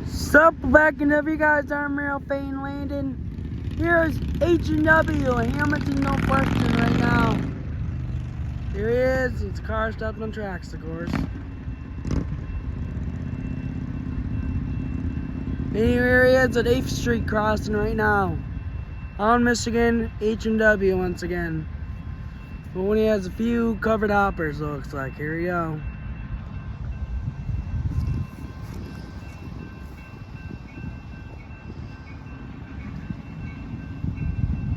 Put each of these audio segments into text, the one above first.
Sup, back and up, you guys. I'm Real Fane Landon. Here's H&W, Hamilton, Northwestern right now. Here he is. His car stopped on tracks, of course. And here he is at 8th Street crossing right now. On Michigan, H&W once again. But when he has a few covered hoppers, looks like. Here we go.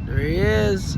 There he is.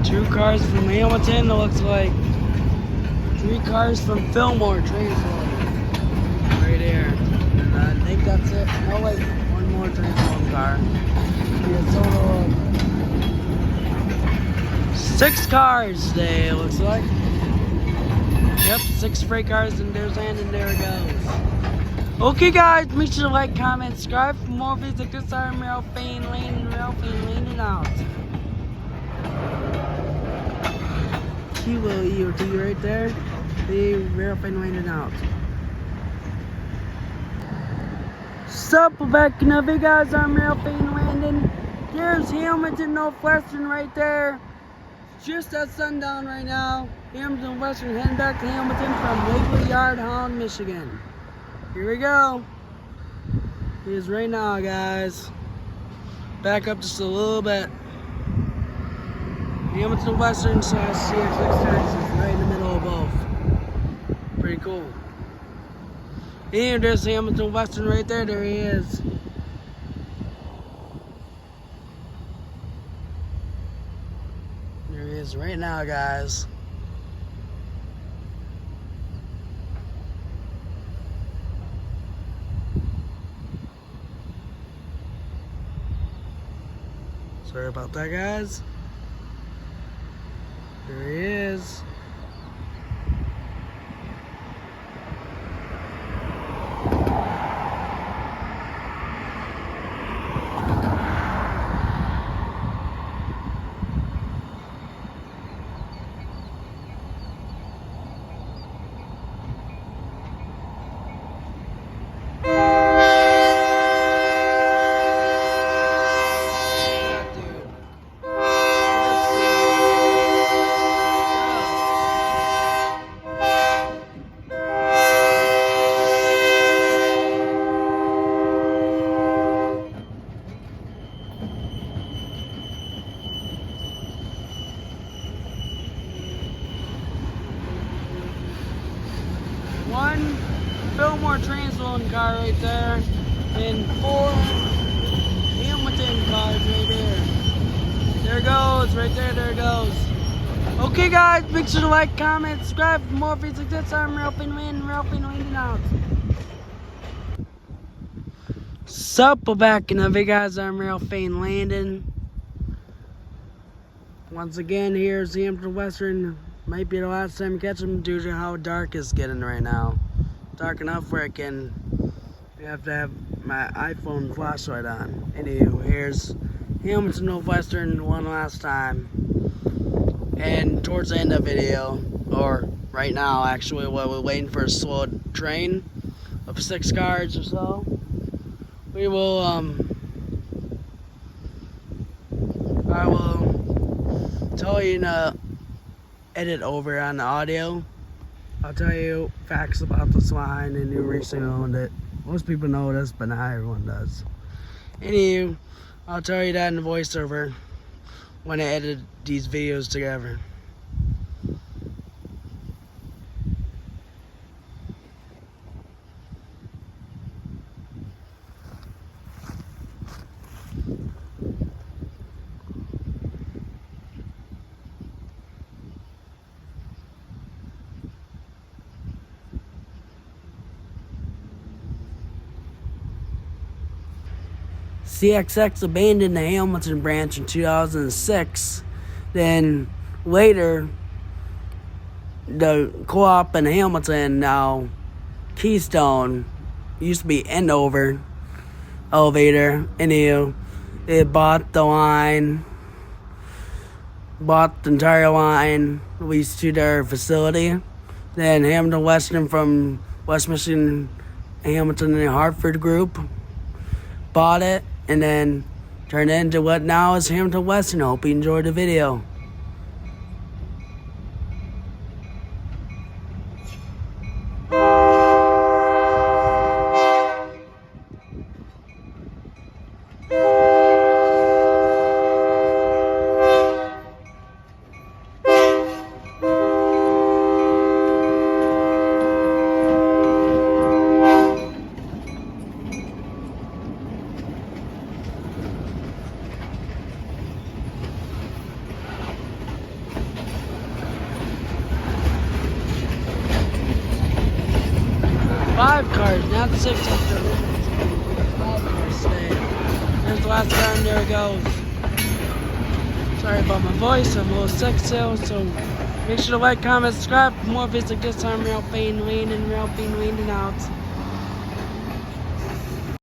Two cars from Hamilton, it looks like. 3 cars from Fillmore Transform. Right here. I think that's it. No, wait, one more Transform car. Be a total of 6 cars today, it looks like. Yep, 6 freight cars, and there's and there it goes. Okay, guys, make sure to like, comment, subscribe for more videos like this. I'm Real Fane Landon out. Kilo EOT right there. The Real Fane Landon out. Sup, back in the big guys. I'm Real Fane Landon. There's Hamilton, Northwestern right there. Just at sundown right now. Hamilton, Northwestern heading back to Hamilton from Waverly Yard, Holland, Michigan. Here we go. Here's right now, guys. Back up just a little bit. Hamilton Western / CX is right in the middle of both. Pretty cool. And there's Hamilton Western right there. There he is. There he is right now, guys. Sorry about that, guys. There he is. One Fillmore Transform car right there, and 4 Hamilton cars right there. There it goes, right there, there it goes. Okay, guys, make sure to like, comment, subscribe for more videos like this. I'm Real Fane Landon out. Sup, back in the big guys. I'm Real Fane Landon. Once again, here's Hamilton Western. Might be the last time you catch them due to how dark it's getting right now. Dark enough where you have to have my iPhone flashlight on. Anywho, here's Hamilton Northwestern one last time. And towards the end of the video, or right now actually, while we're waiting for a slow train of 6 cars or so, we will, I will tell you to edit over on the audio. I'll tell you facts about this line, and you recently owned it. Most people know this, but not everyone does. Anywho, I'll tell you that in the voiceover when I edit these videos together. CXX abandoned the Hamilton branch in 2006. Then later, the co-op in Hamilton, now Keystone, used to be Endover Elevator. Anywho, it bought the line, bought the entire line, leased to their facility. Then Hamilton Western from West Michigan, Hamilton and Hartford Group bought it and then turned it into what now is Hamilton Western. Hope you enjoyed the video. Five cars, not 6 after 5 cars today. There's the last car, and there it goes. Sorry about my voice, I'm a little sick still, so make sure to like, comment, subscribe for more videos like this time. Ralph Landing out.